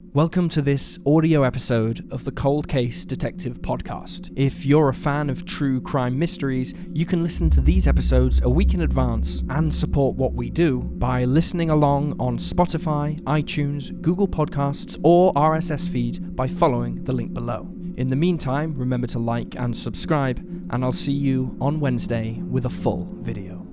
Welcome to this audio episode of the Cold Case Detective Podcast. If you're a fan of true crime mysteries, you can listen to these episodes a week in advance and support what we do by listening along on Spotify, iTunes, Google Podcasts, or RSS feed by following the link below. In the meantime, remember to like and subscribe, and I'll see you on Wednesday with a full video.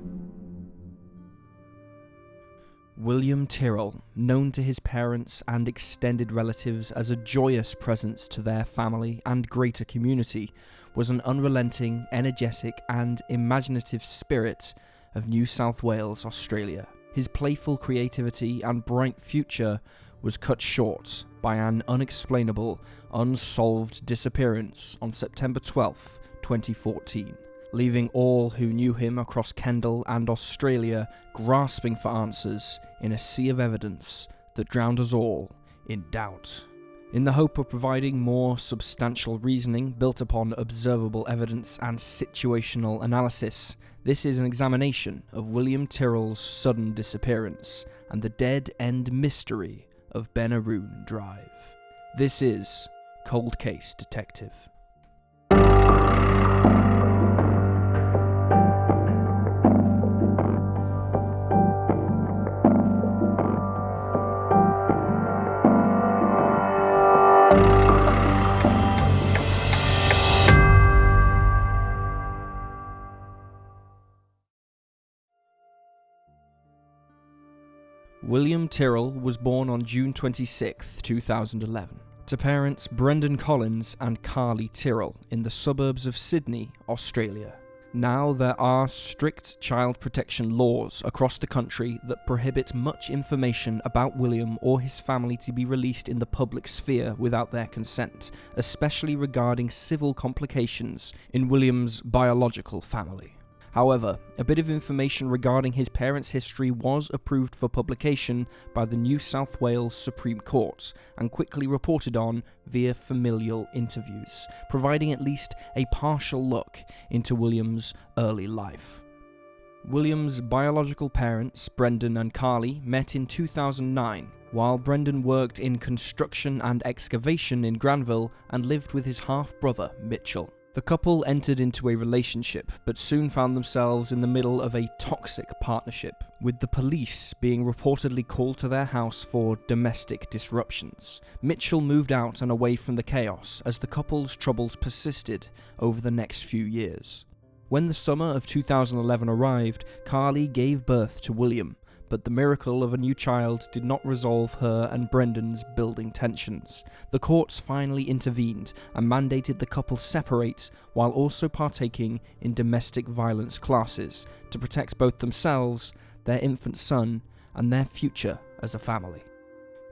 William Tyrrell, known to his parents and extended relatives as a joyous presence to their family and greater community, was an unrelenting, energetic and imaginative spirit of New South Wales, Australia. His playful creativity and bright future was cut short by an unexplainable, unsolved disappearance on September 12, 2014. Leaving all who knew him across Kendall and Australia grasping for answers in a sea of evidence that drowned us all in doubt. In the hope of providing more substantial reasoning built upon observable evidence and situational analysis, this is an examination of William Tyrrell's sudden disappearance and the dead-end mystery of Benaroon Drive. This is Cold Case Detective. William Tyrrell was born on June 26, 2011, to parents Brendan Collins and Carly Tyrrell in the suburbs of Sydney, Australia. Now there are strict child protection laws across the country that prohibit much information about William or his family to be released in the public sphere without their consent, especially regarding civil complications in William's biological family. However, a bit of information regarding his parents' history was approved for publication by the New South Wales Supreme Court and quickly reported on via familial interviews, providing at least a partial look into William's early life. William's biological parents, Brendan and Carly, met in 2009, while Brendan worked in construction and excavation in Granville and lived with his half-brother, Mitchell. The couple entered into a relationship, but soon found themselves in the middle of a toxic partnership, with the police being reportedly called to their house for domestic disruptions. Mitchell moved out and away from the chaos as the couple's troubles persisted over the next few years. When the summer of 2011 arrived, Carly gave birth to William, but the miracle of a new child did not resolve her and Brendan's building tensions. The courts finally intervened and mandated the couple separate while also partaking in domestic violence classes to protect both themselves, their infant son, and their future as a family.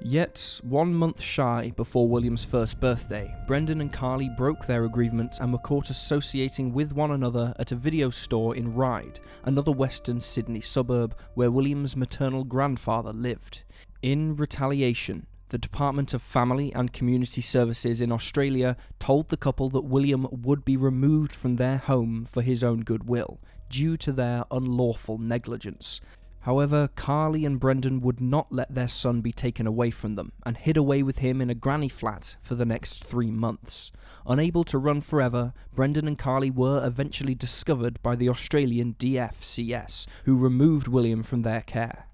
Yet, 1 month shy before William's first birthday, Brendan and Carly broke their agreement and were caught associating with one another at a video store in Ryde, another western Sydney suburb where William's maternal grandfather lived. In retaliation, the Department of Family and Community Services in Australia told the couple that William would be removed from their home for his own goodwill, due to their unlawful negligence. However, Carly and Brendan would not let their son be taken away from them and hid away with him in a granny flat for the next 3 months. Unable to run forever, Brendan and Carly were eventually discovered by the Australian DFCS, who removed William from their care.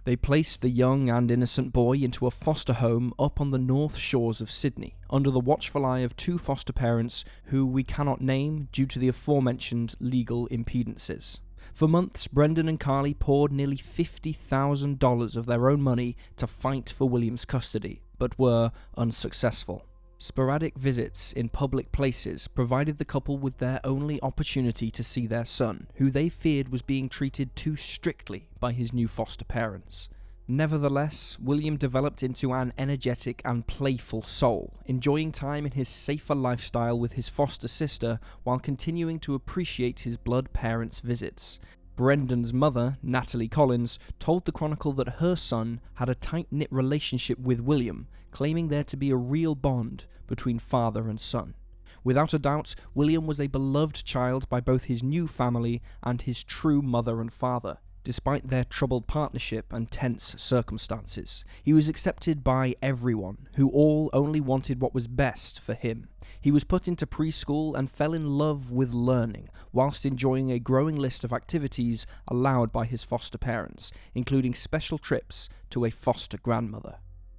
They placed the young and innocent boy into a foster home up on the north shores of Sydney, under the watchful eye of 2 foster parents who we cannot name due to the aforementioned legal impedances. For months, Brendan and Carly poured nearly $50,000 of their own money to fight for William's custody, but were unsuccessful. Sporadic visits in public places provided the couple with their only opportunity to see their son, who they feared was being treated too strictly by his new foster parents. Nevertheless, William developed into an energetic and playful soul, enjoying time in his safer lifestyle with his foster sister while continuing to appreciate his blood parents' visits. Brendan's mother, Natalie Collins, told the Chronicle that her son had a tight-knit relationship with William, claiming there to be a real bond between father and son. Without a doubt, William was a beloved child by both his new family and his true mother and father. Despite their troubled partnership and tense circumstances, he was accepted by everyone, who all only wanted what was best for him. He was put into preschool and fell in love with learning, whilst enjoying a growing list of activities allowed by his foster parents, including special trips to a foster grandmother.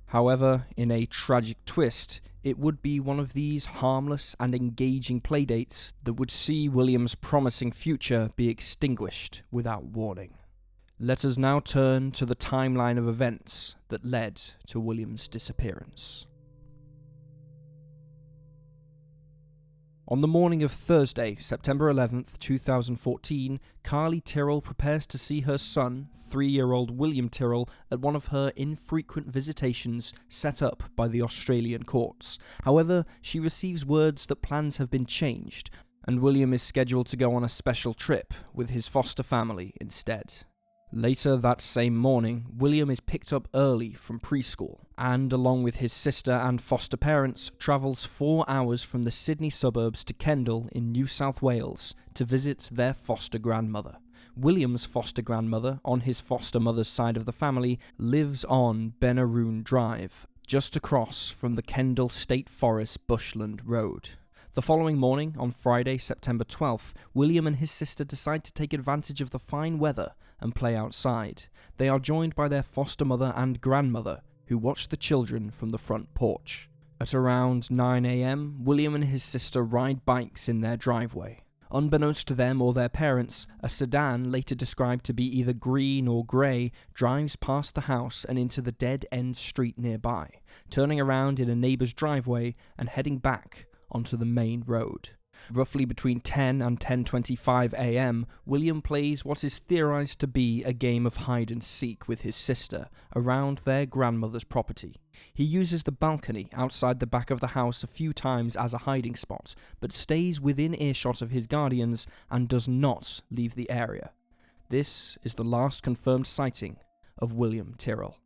However, in a tragic twist, it would be one of these harmless and engaging playdates that would see William's promising future be extinguished without warning. Let us now turn to the timeline of events that led to William's disappearance. On the morning of Thursday, September 11th, 2014, Carly Tyrrell prepares to see her son, 3-year-old William Tyrrell, at one of her infrequent visitations set up by the Australian courts. However, she receives words that plans have been changed, and William is scheduled to go on a special trip with his foster family instead. Later that same morning, William is picked up early from preschool and, along with his sister and foster parents, travels 4 hours from the Sydney suburbs to Kendal in New South Wales to visit their foster grandmother. William's foster grandmother, on his foster mother's side of the family, lives on Benaroon Drive, just across from the Kendal State Forest Bushland Road. The following morning, on Friday, September 12th, William and his sister decide to take advantage of the fine weather and play outside. They are joined by their foster mother and grandmother, who watch the children from the front porch. At around 9 a.m, William and his sister ride bikes in their driveway. Unbeknownst to them or their parents, a sedan, later described to be either green or grey, drives past the house and into the dead-end street nearby, turning around in a neighbour's driveway and heading back onto the main road. Roughly between 10 and 10:25 a.m, William plays what is theorized to be a game of hide-and-seek with his sister around their grandmother's property. He uses the balcony outside the back of the house a few times as a hiding spot, but stays within earshot of his guardians and does not leave the area. This is the last confirmed sighting of William Tyrrell.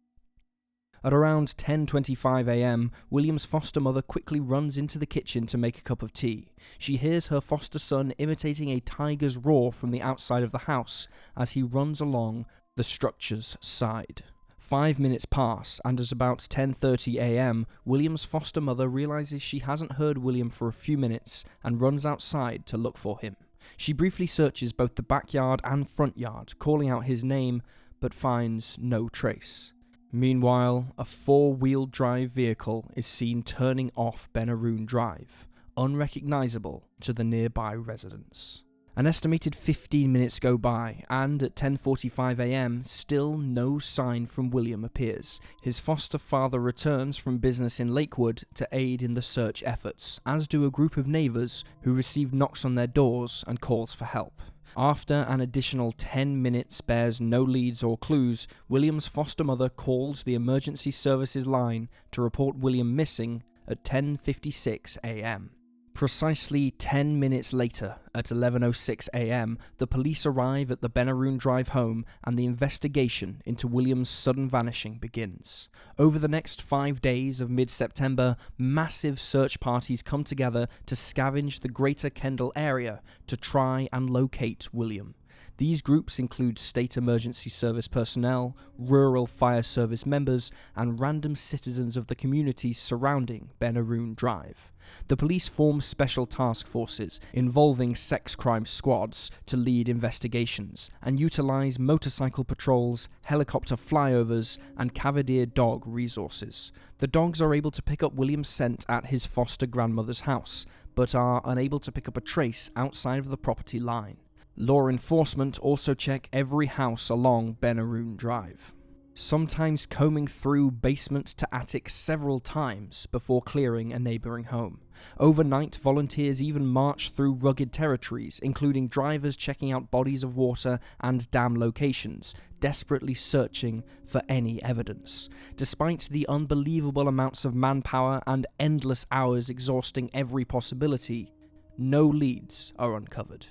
At around 10:25 a.m, William's foster mother quickly runs into the kitchen to make a cup of tea. She hears her foster son imitating a tiger's roar from the outside of the house as he runs along the structure's side. 5 minutes pass, and at about 10:30 a.m, William's foster mother realizes she hasn't heard William for a few minutes and runs outside to look for him. She briefly searches both the backyard and front yard, calling out his name, but finds no trace. Meanwhile, a 4-wheel drive vehicle is seen turning off Benaroon Drive, unrecognisable to the nearby residents. An estimated 15 minutes go by, and at 10:45 a.m, still no sign from William appears. His foster father returns from business in Lakewood to aid in the search efforts, as do a group of neighbours who receive knocks on their doors and calls for help. After an additional 10 minutes bears no leads or clues, William's foster mother calls the emergency services line to report William missing at 10:56 a.m. Precisely 10 minutes later, at 11:06 a.m, the police arrive at the Benaroon Drive home and the investigation into William's sudden vanishing begins. Over the next 5 days of mid-September, massive search parties come together to scavenge the greater Kendal area to try and locate William. These groups include state emergency service personnel, rural fire service members, and random citizens of the communities surrounding Benaroon Drive. The police form special task forces involving sex crime squads to lead investigations and utilise motorcycle patrols, helicopter flyovers, and cavalier dog resources. The dogs are able to pick up William's scent at his foster grandmother's house, but are unable to pick up a trace outside of the property line. Law enforcement also check every house along Benaroon Drive, sometimes combing through basement to attic several times before clearing a neighbouring home. Overnight, volunteers even march through rugged territories, including drivers checking out bodies of water and dam locations, desperately searching for any evidence. Despite the unbelievable amounts of manpower and endless hours exhausting every possibility, no leads are uncovered.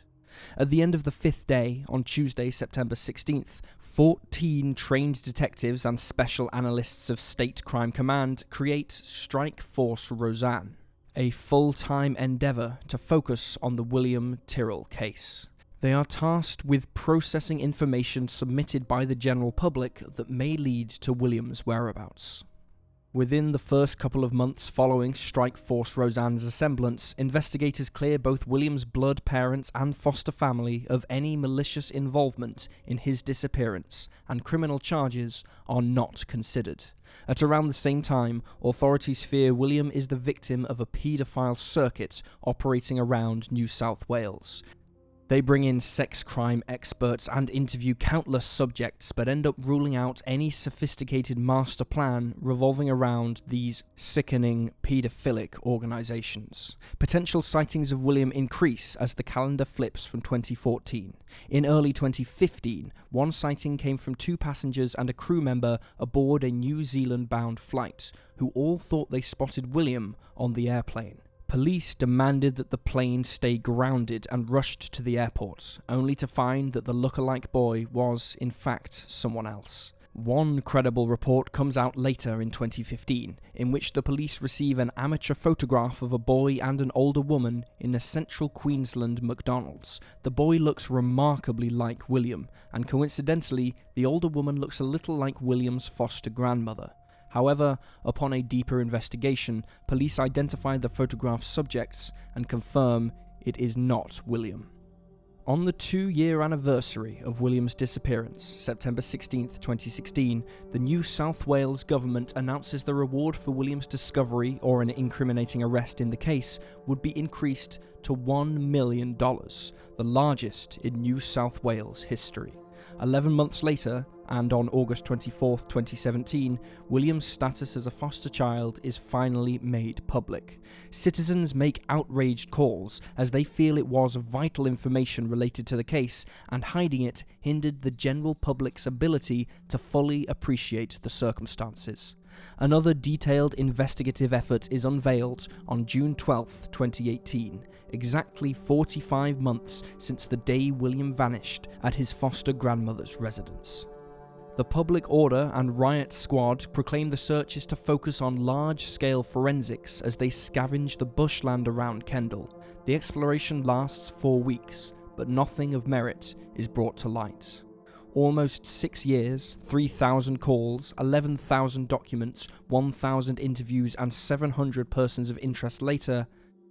At the end of the 5th day, on Tuesday, September 16th, 14 trained detectives and special analysts of State Crime Command create Strike Force Roseanne, a full-time endeavour to focus on the William Tyrrell case. They are tasked with processing information submitted by the general public that may lead to William's whereabouts. Within the first couple of months following Strike Force Roseanne's assemblance, investigators clear both William's blood parents and foster family of any malicious involvement in his disappearance, and criminal charges are not considered. At around the same time, authorities fear William is the victim of a paedophile circuit operating around New South Wales. They bring in sex crime experts and interview countless subjects, but end up ruling out any sophisticated master plan revolving around these sickening paedophilic organisations. Potential sightings of William increase as the calendar flips from 2014. In early 2015, one sighting came from 2 passengers and a crew member aboard a New Zealand-bound flight, who all thought they spotted William on the airplane. Police demanded that the plane stay grounded and rushed to the airport, only to find that the lookalike boy was, in fact, someone else. One credible report comes out later in 2015, in which the police receive an amateur photograph of a boy and an older woman in a central Queensland McDonald's. The boy looks remarkably like William, and coincidentally, the older woman looks a little like William's foster grandmother. However, upon a deeper investigation, police identify the photograph's subjects and confirm it is not William. On the 2-year anniversary of William's disappearance, September 16, 2016, the New South Wales government announces the reward for William's discovery or an incriminating arrest in the case would be increased to $1 million, the largest in New South Wales history. 11 months later, and on August 24, 2017, William's status as a foster child is finally made public. Citizens make outraged calls as they feel it was vital information related to the case, and hiding it hindered the general public's ability to fully appreciate the circumstances. Another detailed investigative effort is unveiled on June 12, 2018, exactly 45 months since the day William vanished at his foster grandmother's residence. The Public Order and Riot Squad proclaim the search is to focus on large-scale forensics as they scavenge the bushland around Kendall. The exploration lasts 4 weeks, but nothing of merit is brought to light. Almost 6 years, 3,000 calls, 11,000 documents, 1,000 interviews, and 700 persons of interest later,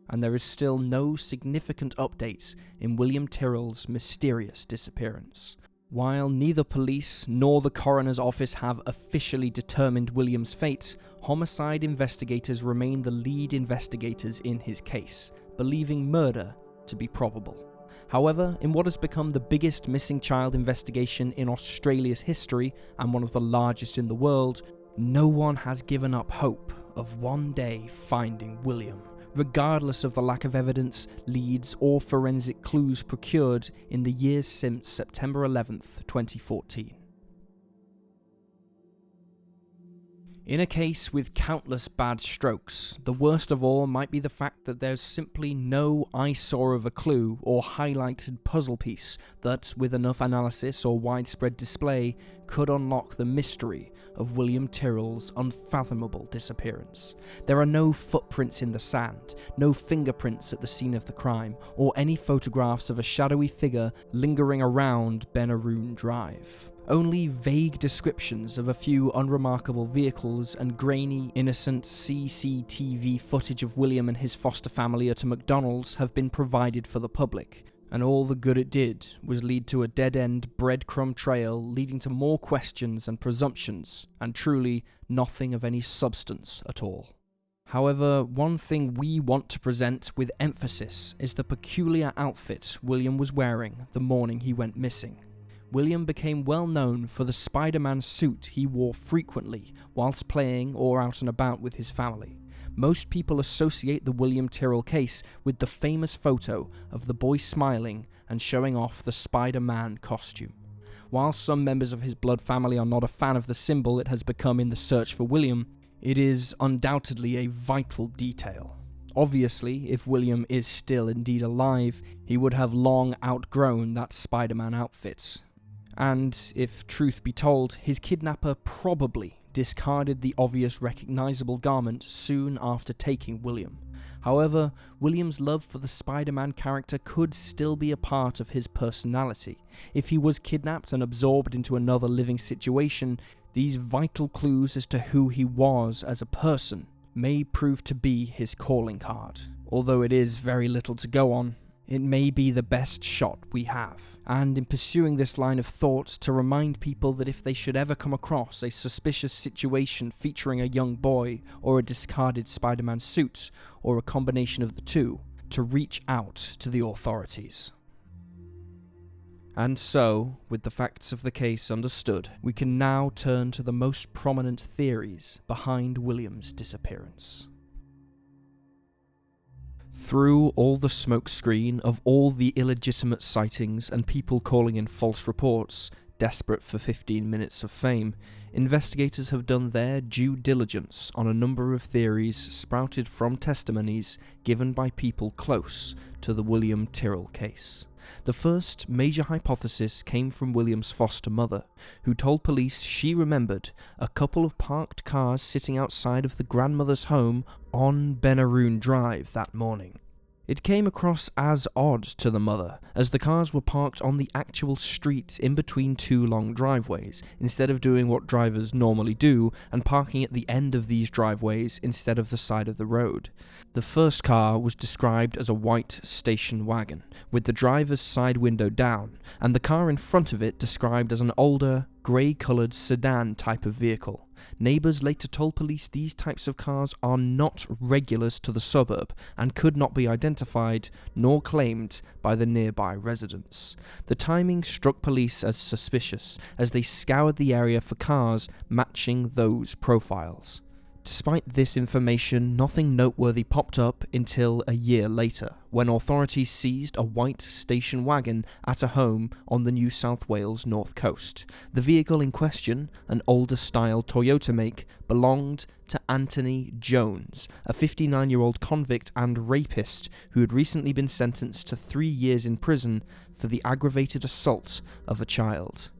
and there is still no significant updates in William Tyrrell's mysterious disappearance. While neither police nor the coroner's office have officially determined William's fate, homicide investigators remain the lead investigators in his case, believing murder to be probable. However, in what has become the biggest missing child investigation in Australia's history and one of the largest in the world, no one has given up hope of one day finding William, regardless of the lack of evidence, leads, or forensic clues procured in the years since September 11th, 2014. In a case with countless bad strokes, the worst of all might be the fact that there's simply no eyesore of a clue or highlighted puzzle piece that, with enough analysis or widespread display, could unlock the mystery of William Tyrrell's unfathomable disappearance. There are no footprints in the sand, no fingerprints at the scene of the crime, or any photographs of a shadowy figure lingering around Benaroon Drive. Only vague descriptions of a few unremarkable vehicles and grainy, innocent CCTV footage of William and his foster family at a McDonald's have been provided for the public, and all the good it did was lead to a dead-end breadcrumb trail leading to more questions and presumptions, and truly nothing of any substance at all. However, one thing we want to present with emphasis is the peculiar outfit William was wearing the morning he went missing. William became well known for the Spider-Man suit he wore frequently whilst playing or out and about with his family. Most people associate the William Tyrrell case with the famous photo of the boy smiling and showing off the Spider-Man costume. While some members of his blood family are not a fan of the symbol it has become in the search for William, it is undoubtedly a vital detail. Obviously, if William is still indeed alive, he would have long outgrown that Spider-Man outfit. And, if truth be told, his kidnapper probably discarded the obvious recognizable garment soon after taking William. However, Williams' love for the Spider-Man character could still be a part of his personality. If he was kidnapped and absorbed into another living situation, these vital clues as to who he was as a person may prove to be his calling card. Although it is very little to go on, it may be the best shot we have. And in pursuing this line of thought, to remind people that if they should ever come across a suspicious situation featuring a young boy or a discarded Spider-Man suit, or a combination of the two, to reach out to the authorities. And so, with the facts of the case understood, we can now turn to the most prominent theories behind Williams' disappearance. Through all the smokescreen of all the illegitimate sightings and people calling in false reports, desperate for 15 minutes of fame, investigators have done their due diligence on a number of theories sprouted from testimonies given by people close to the William Tyrrell case. The first major hypothesis came from William's foster mother, who told police she remembered a couple of parked cars sitting outside of the grandmother's home on Benaroon Drive that morning. It came across as odd to the mother, as the cars were parked on the actual street in between two long driveways, instead of doing what drivers normally do and parking at the end of these driveways instead of the side of the road. The first car was described as a white station wagon, with the driver's side window down, and the car in front of it described as an older, grey-coloured sedan type of vehicle. Neighbours later told police these types of cars are not regulars to the suburb and could not be identified nor claimed by the nearby residents. The timing struck police as suspicious as they scoured the area for cars matching those profiles. Despite this information, nothing noteworthy popped up until a year later, when authorities seized a white station wagon at a home on the New South Wales north coast. The vehicle in question, an older-style Toyota make, belonged to Anthony Jones, a 59-year-old convict and rapist who had recently been sentenced to 3 years in prison for the aggravated assault of a child.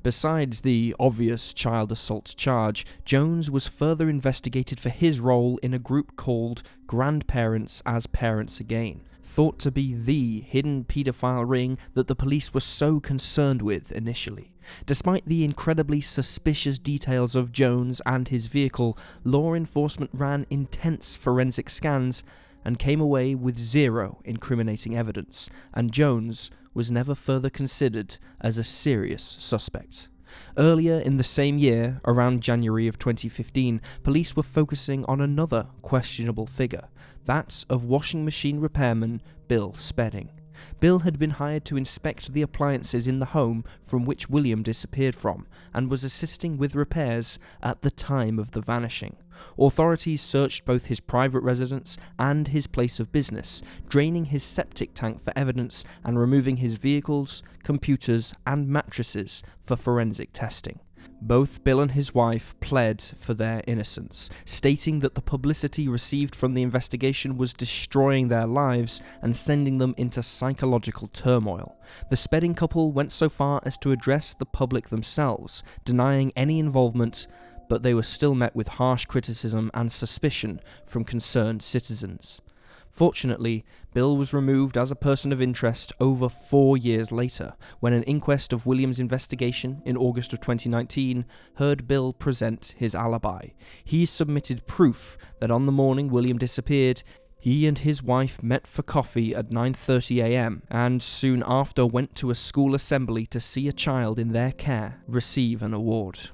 Besides the obvious child assault charge, Jones was further investigated for his role in a group called Grandparents as Parents Again, thought to be the hidden paedophile ring that the police were so concerned with initially. Despite the incredibly suspicious details of Jones and his vehicle, law enforcement ran intense forensic scans and came away with zero incriminating evidence, and Jones was never further considered as a serious suspect. Earlier in the same year, around January of 2015, police were focusing on another questionable figure, that of washing machine repairman Bill Spedding. Bill had been hired to inspect the appliances in the home from which William disappeared from, and was assisting with repairs at the time of the vanishing. Authorities searched both his private residence and his place of business, draining his septic tank for evidence and removing his vehicles, computers, and mattresses for forensic testing. Both Bill and his wife pled for their innocence, stating that the publicity received from the investigation was destroying their lives and sending them into psychological turmoil. The Spedding couple went so far as to address the public themselves, denying any involvement, but they were still met with harsh criticism and suspicion from concerned citizens. Fortunately, Bill was removed as a person of interest over 4 years later, when an inquest of William's investigation in August of 2019 heard Bill present his alibi. He submitted proof that on the morning William disappeared, he and his wife met for coffee at 9:30 a.m. and soon after went to a school assembly to see a child in their care receive an award.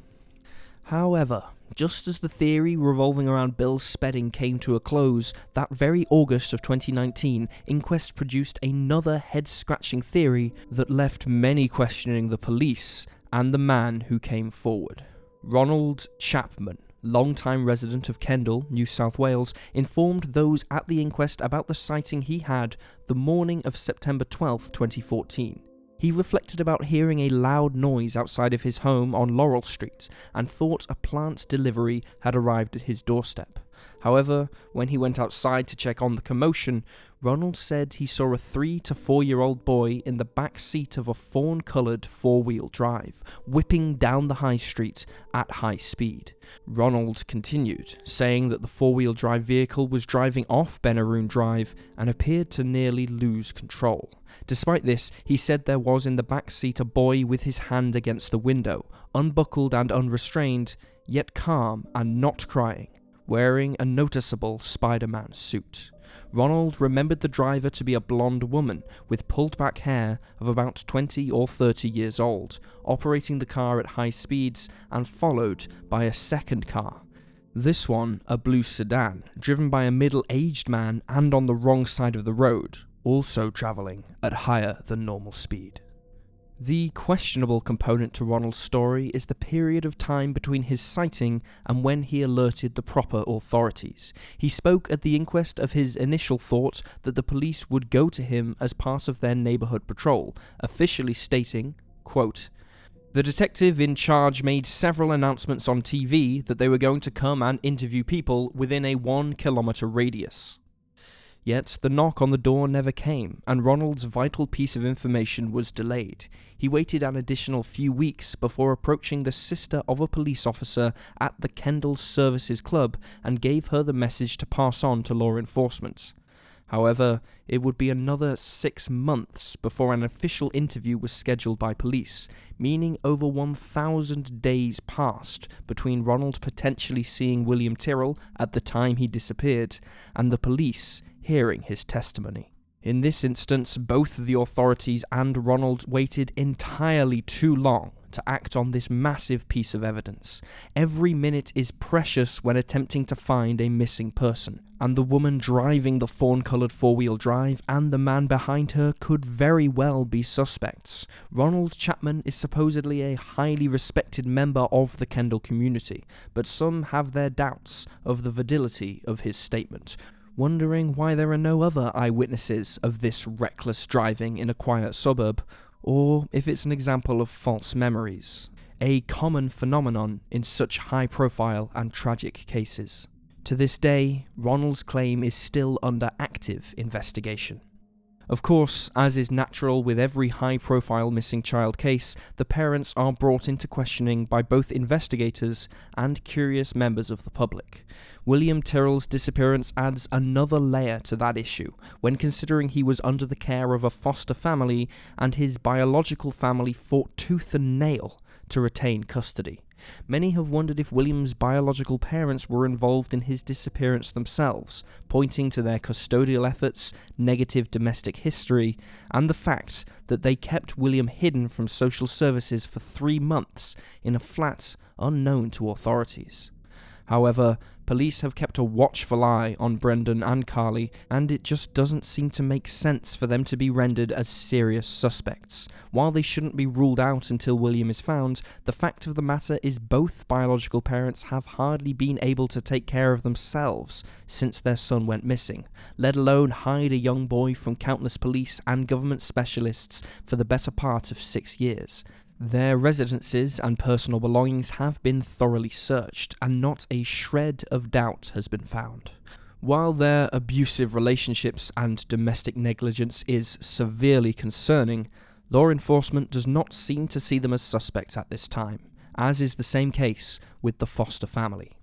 However, just as the theory revolving around Bill Spedding came to a close, that very August of 2019, inquest produced another head-scratching theory that left many questioning the police and the man who came forward. Ronald Chapman, longtime resident of Kendal, New South Wales, informed those at the inquest about the sighting he had the morning of September 12, 2014. He reflected about hearing a loud noise outside of his home on Laurel Street and thought a plant delivery had arrived at his doorstep. However, when he went outside to check on the commotion, Ronald said he saw a 3 to 4-year-old boy in the back seat of a fawn-coloured 4-wheel drive, whipping down the high street at high speed. Ronald continued, saying that the 4-wheel drive vehicle was driving off Benaroon Drive and appeared to nearly lose control. Despite this, he said there was in the back seat a boy with his hand against the window, unbuckled and unrestrained, yet calm and not crying, wearing a noticeable Spider-Man suit. Ronald remembered the driver to be a blonde woman with pulled-back hair of about 20 or 30 years old, operating the car at high speeds and followed by a second car. This one, a blue sedan, driven by a middle-aged man and on the wrong side of the road, also travelling at higher than normal speed. The questionable component to Ronald's story is the period of time between his sighting and when he alerted the proper authorities. He spoke at the inquest of his initial thought that the police would go to him as part of their neighbourhood patrol, officially stating, quote, "The detective in charge made several announcements on TV that they were going to come and interview people within a 1-kilometre radius." Yet the knock on the door never came, and Ronald's vital piece of information was delayed. He waited an additional few weeks before approaching the sister of a police officer at the Kendall Services Club and gave her the message to pass on to law enforcement. However, it would be another 6 months before an official interview was scheduled by police, meaning over 1,000 days passed between Ronald potentially seeing William Tyrrell at the time he disappeared and the police hearing his testimony. In this instance, both the authorities and Ronald waited entirely too long to act on this massive piece of evidence. Every minute is precious when attempting to find a missing person, and the woman driving the fawn-coloured 4-wheel drive and the man behind her could very well be suspects. Ronald Chapman is supposedly a highly respected member of the Kendall community, but some have their doubts of the validity of his statement, wondering why there are no other eyewitnesses of this reckless driving in a quiet suburb, or if it's an example of false memories, a common phenomenon in such high-profile and tragic cases. To this day, Ronald's claim is still under active investigation. Of course, as is natural with every high-profile missing child case, the parents are brought into questioning by both investigators and curious members of the public. William Tyrrell's disappearance adds another layer to that issue, when considering he was under the care of a foster family and his biological family fought tooth and nail to retain custody. Many have wondered if William's biological parents were involved in his disappearance themselves, pointing to their custodial efforts, negative domestic history, and the fact that they kept William hidden from social services for 3 months in a flat unknown to authorities. However, police have kept a watchful eye on Brendan and Carly, and it just doesn't seem to make sense for them to be rendered as serious suspects. While they shouldn't be ruled out until William is found, the fact of the matter is both biological parents have hardly been able to take care of themselves since their son went missing, let alone hide a young boy from countless police and government specialists for the better part of 6 years. Their residences and personal belongings have been thoroughly searched, and not a shred of doubt has been found. While their abusive relationships and domestic negligence is severely concerning, law enforcement does not seem to see them as suspects at this time, as is the same case with the foster family.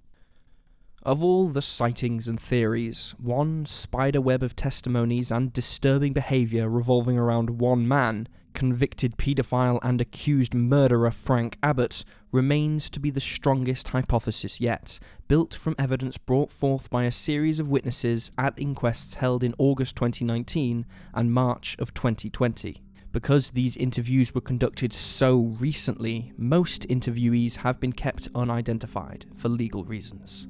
Of all the sightings and theories, one spiderweb of testimonies and disturbing behaviour revolving around one man, convicted paedophile and accused murderer Frank Abbott, remains to be the strongest hypothesis yet, built from evidence brought forth by a series of witnesses at inquests held in August 2019 and March of 2020. Because these interviews were conducted so recently, most interviewees have been kept unidentified for legal reasons.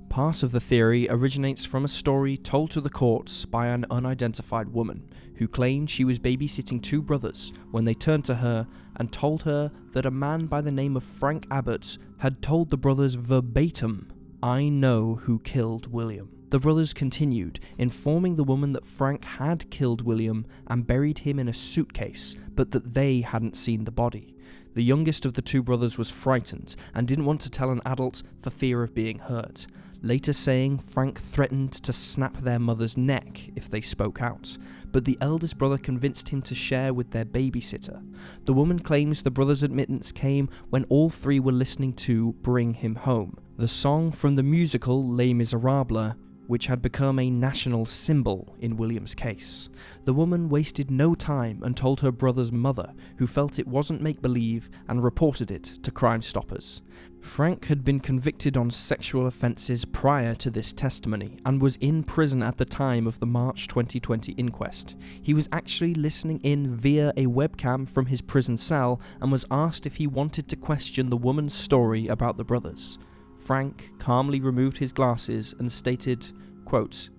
Part of the theory originates from a story told to the courts by an unidentified woman who claimed she was babysitting 2 brothers when they turned to her and told her that a man by the name of Frank Abbott had told the brothers verbatim, "I know who killed William." The brothers continued, informing the woman that Frank had killed William and buried him in a suitcase, but that they hadn't seen the body. The youngest of the 2 brothers was frightened and didn't want to tell an adult for fear of being hurt. later saying Frank threatened to snap their mother's neck if they spoke out, but the eldest brother convinced him to share with their babysitter. The woman claims the brother's admittance came when all three were listening to Bring Him Home, the song from the musical Les Miserables, which had become a national symbol in William's case. The woman wasted no time and told her brother's mother, who felt it wasn't make-believe, and reported it to Crime Stoppers. Frank had been convicted on sexual offences prior to this testimony and was in prison at the time of the March 2020 inquest. He was actually listening in via a webcam from his prison cell and was asked if he wanted to question the woman's story about the brothers. Frank calmly removed his glasses and stated, quote,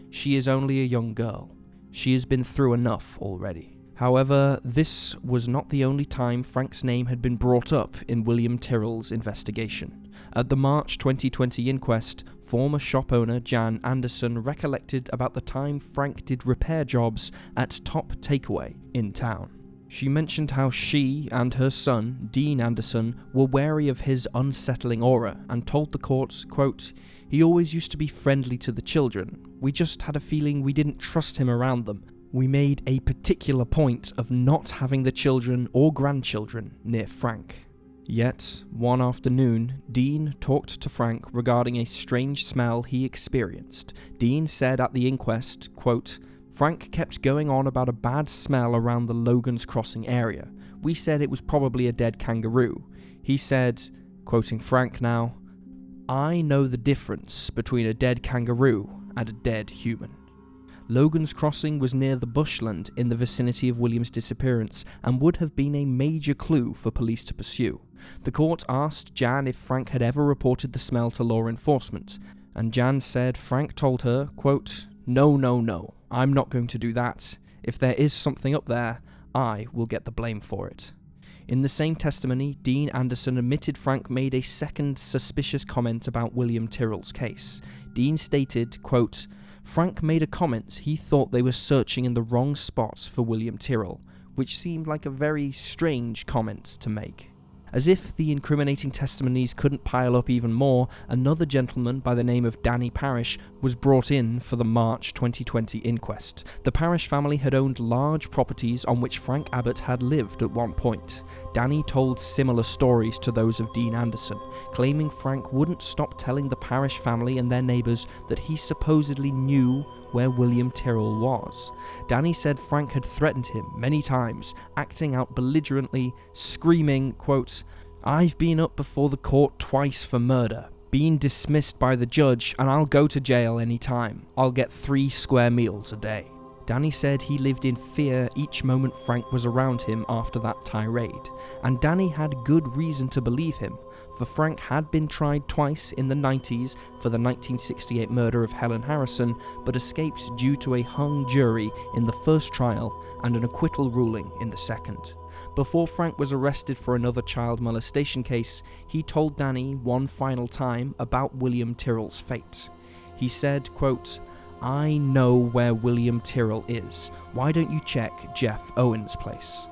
"She is only a young girl. She has been through enough already." However, this was not the only time Frank's name had been brought up in William Tyrrell's investigation. At the March 2020 inquest, former shop owner Jan Anderson recollected about the time Frank did repair jobs at Top Takeaway in town. She mentioned how she and her son, Dean Anderson, were wary of his unsettling aura and told the court, quote, "He always used to be friendly to the children. We just had a feeling we didn't trust him around them. We made a particular point of not having the children or grandchildren near Frank." Yet, one afternoon, Dean talked to Frank regarding a strange smell he experienced. Dean said at the inquest, quote, "Frank kept going on about a bad smell around the Logan's Crossing area. We said it was probably a dead kangaroo. He said," quoting Frank now, "I know the difference between a dead kangaroo and a dead human." Logan's Crossing was near the bushland in the vicinity of William's disappearance and would have been a major clue for police to pursue. The court asked Jan if Frank had ever reported the smell to law enforcement, and Jan said Frank told her, quote, No, I'm not going to do that. If there is something up there, I will get the blame for it." In the same testimony, Dean Anderson admitted Frank made a second suspicious comment about William Tyrrell's case. Dean stated, quote, "Frank made a comment he thought they were searching in the wrong spots for William Tyrrell, which seemed like a very strange comment to make." As if the incriminating testimonies couldn't pile up even more, another gentleman by the name of Danny Parrish was brought in for the March 2020 inquest. The Parrish family had owned large properties on which Frank Abbott had lived at one point. Danny told similar stories to those of Dean Anderson, claiming Frank wouldn't stop telling the Parrish family and their neighbours that he supposedly knew where William Tyrrell was. Danny said Frank had threatened him many times, acting out belligerently, screaming, quote, "I've been up before the court twice for murder, been dismissed by the judge, and I'll go to jail any time. I'll get 3 square meals a day." Danny said he lived in fear each moment Frank was around him after that tirade, and Danny had good reason to believe him, for Frank had been tried twice in the 90s for the 1968 murder of Helen Harrison, but escaped due to a hung jury in the first trial and an acquittal ruling in the second. Before Frank was arrested for another child molestation case, he told Danny one final time about William Tyrrell's fate. He said, quote, "I know where William Tyrrell is. Why don't you check Jeff Owen's place?"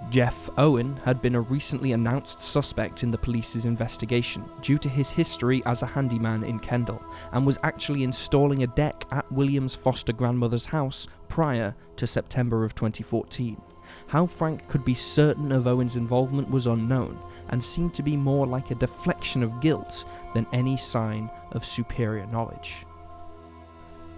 Jeff Owen had been a recently announced suspect in the police's investigation due to his history as a handyman in Kendall, and was actually installing a deck at William's foster grandmother's house prior to September of 2014. How Frank could be certain of Owen's involvement was unknown, and seemed to be more like a deflection of guilt than any sign of superior knowledge.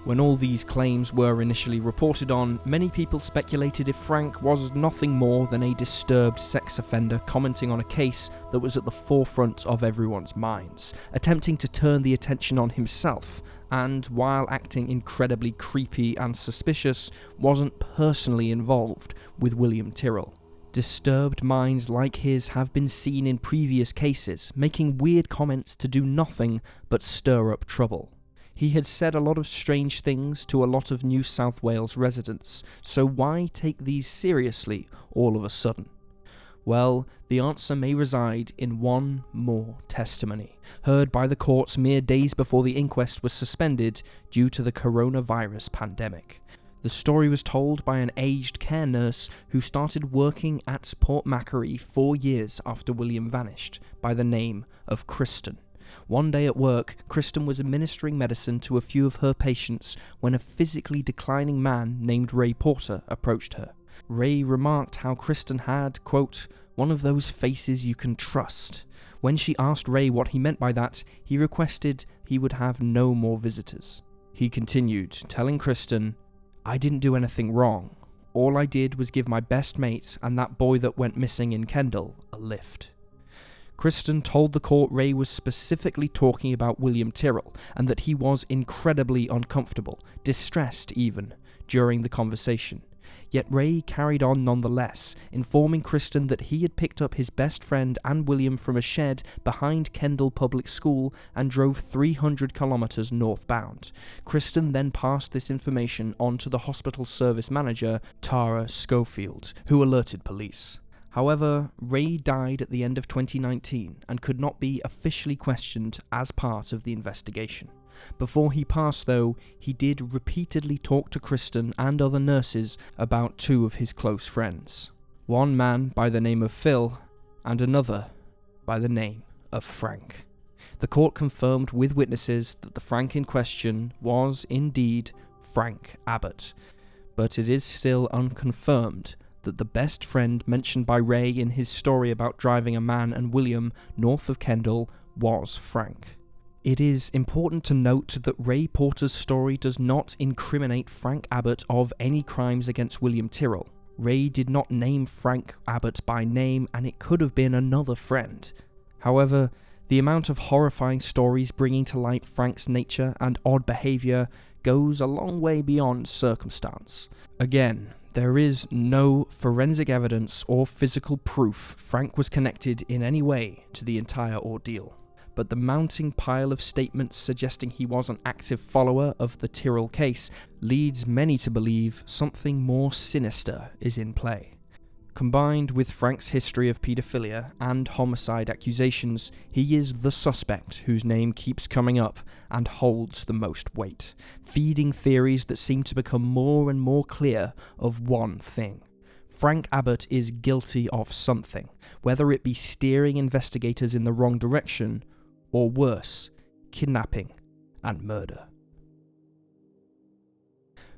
When all these claims were initially reported on, many people speculated if Frank was nothing more than a disturbed sex offender commenting on a case that was at the forefront of everyone's minds, attempting to turn the attention on himself, and, while acting incredibly creepy and suspicious, wasn't personally involved with William Tyrrell. Disturbed minds like his have been seen in previous cases, making weird comments to do nothing but stir up trouble. He had said a lot of strange things to a lot of New South Wales residents, so why take these seriously all of a sudden? Well, the answer may reside in one more testimony, heard by the courts mere days before the inquest was suspended due to the coronavirus pandemic. The story was told by an aged care nurse who started working at Port Macquarie 4 years after William vanished, by the name of Kristen. One day at work, Kristen was administering medicine to a few of her patients when a physically declining man named Ray Porter approached her. Ray remarked how Kristen had, quote, one of those faces you can trust. When she asked Ray what he meant by that, he requested he would have no more visitors. He continued, telling Kristen, I didn't do anything wrong. All I did was give my best mate and that boy that went missing in Kendall a lift. Kristen told the court Ray was specifically talking about William Tyrrell and that he was incredibly uncomfortable, distressed even, during the conversation. Yet Ray carried on nonetheless, informing Kristen that he had picked up his best friend and William from a shed behind Kendall Public School and drove 300 kilometers northbound. Kristen then passed this information on to the hospital service manager, Tara Schofield, who alerted police. However, Ray died at the end of 2019 and could not be officially questioned as part of the investigation. Before he passed, though, he did repeatedly talk to Kristen and other nurses about two of his close friends. One man by the name of Phil and another by the name of Frank. The court confirmed with witnesses that the Frank in question was indeed Frank Abbott, but it is still unconfirmed that the best friend mentioned by Ray in his story about driving a man and William north of Kendall was Frank. It is important to note that Ray Porter's story does not incriminate Frank Abbott of any crimes against William Tyrrell. Ray did not name Frank Abbott by name, and it could have been another friend. However, the amount of horrifying stories bringing to light Frank's nature and odd behaviour goes a long way beyond circumstance. Again, there is no forensic evidence or physical proof Frank was connected in any way to the entire ordeal, but the mounting pile of statements suggesting he was an active follower of the Tyrrell case leads many to believe something more sinister is in play. Combined with Frank's history of paedophilia and homicide accusations, he is the suspect whose name keeps coming up and holds the most weight, feeding theories that seem to become more and more clear of one thing. Frank Abbott is guilty of something, whether it be steering investigators in the wrong direction, or worse, kidnapping and murder.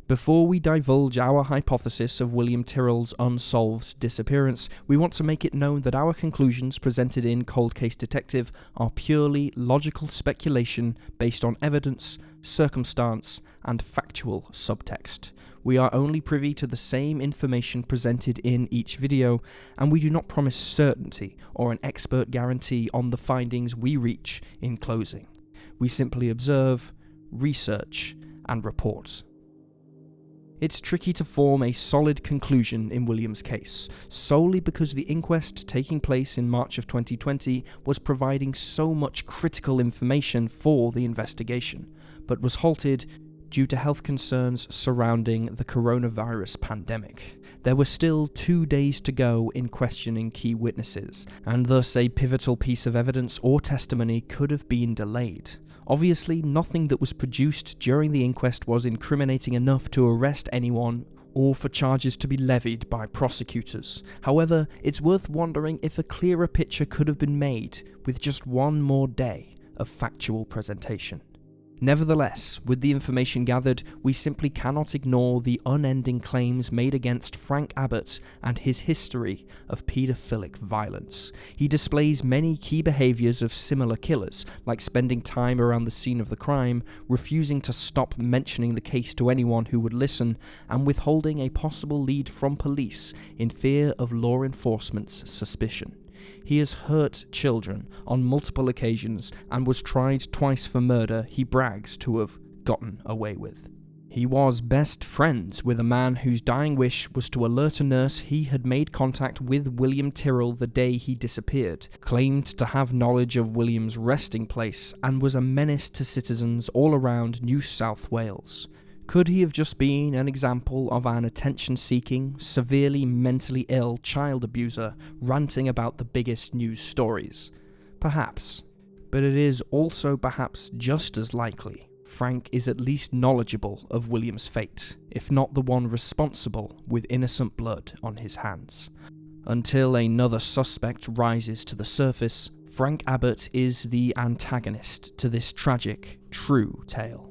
Before we divulge our hypothesis of William Tyrrell's unsolved disappearance, we want to make it known that our conclusions presented in Cold Case Detective are purely logical speculation based on evidence, circumstance, and factual subtext. We are only privy to the same information presented in each video, and we do not promise certainty or an expert guarantee on the findings we reach in closing. We simply observe, research, and report. It's tricky to form a solid conclusion in William's case, solely because the inquest taking place in March of 2020 was providing so much critical information for the investigation, but was halted due to health concerns surrounding the coronavirus pandemic. There were still 2 days to go in questioning key witnesses, and thus a pivotal piece of evidence or testimony could have been delayed. Obviously, nothing that was produced during the inquest was incriminating enough to arrest anyone or for charges to be levied by prosecutors. However, it's worth wondering if a clearer picture could have been made with just one more day of factual presentation. Nevertheless, with the information gathered, we simply cannot ignore the unending claims made against Frank Abbott and his history of paedophilic violence. He displays many key behaviours of similar killers, like spending time around the scene of the crime, refusing to stop mentioning the case to anyone who would listen, and withholding a possible lead from police in fear of law enforcement's suspicion. He has hurt children on multiple occasions and was tried twice for murder he brags to have gotten away with. He was best friends with a man whose dying wish was to alert a nurse he had made contact with William Tyrrell the day he disappeared, claimed to have knowledge of William's resting place, and was a menace to citizens all around New South Wales. Could he have just been an example of an attention-seeking, severely mentally ill child abuser ranting about the biggest news stories? Perhaps. But it is also perhaps just as likely Frank is at least knowledgeable of William's fate, if not the one responsible with innocent blood on his hands. Until another suspect rises to the surface, Frank Abbott is the antagonist to this tragic, true tale.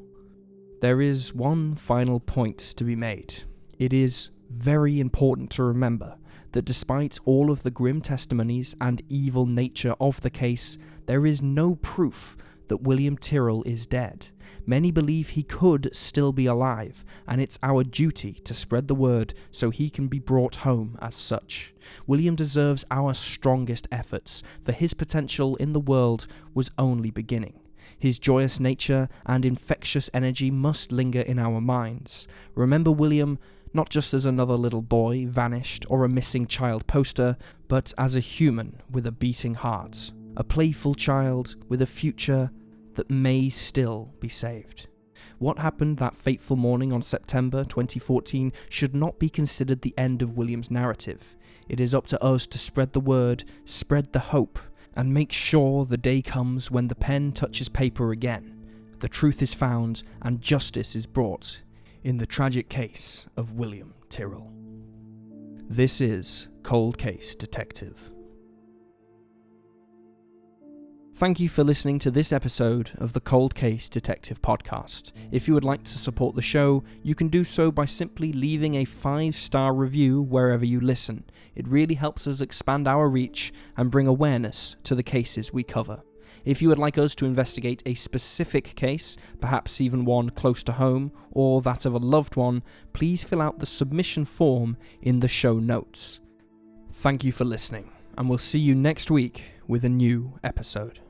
There is one final point to be made. It is very important to remember that despite all of the grim testimonies and evil nature of the case, there is no proof that William Tyrrell is dead. Many believe he could still be alive, and it's our duty to spread the word so he can be brought home as such. William deserves our strongest efforts, for his potential in the world was only beginning. His joyous nature and infectious energy must linger in our minds. Remember William not just as another little boy vanished or a missing child poster, but as a human with a beating heart, a playful child with a future that may still be saved. What happened that fateful morning on September 2014 should not be considered the end of William's narrative. It is up to us to spread the word, spread the hope, and make sure the day comes when the pen touches paper again, the truth is found and justice is brought in the tragic case of William Tyrrell. This is Cold Case Detective. Thank you for listening to this episode of the Cold Case Detective podcast. If you would like to support the show, you can do so by simply leaving a 5-star review wherever you listen. It really helps us expand our reach and bring awareness to the cases we cover. If you would like us to investigate a specific case, perhaps even one close to home or that of a loved one, please fill out the submission form in the show notes. Thank you for listening, and we'll see you next week with a new episode.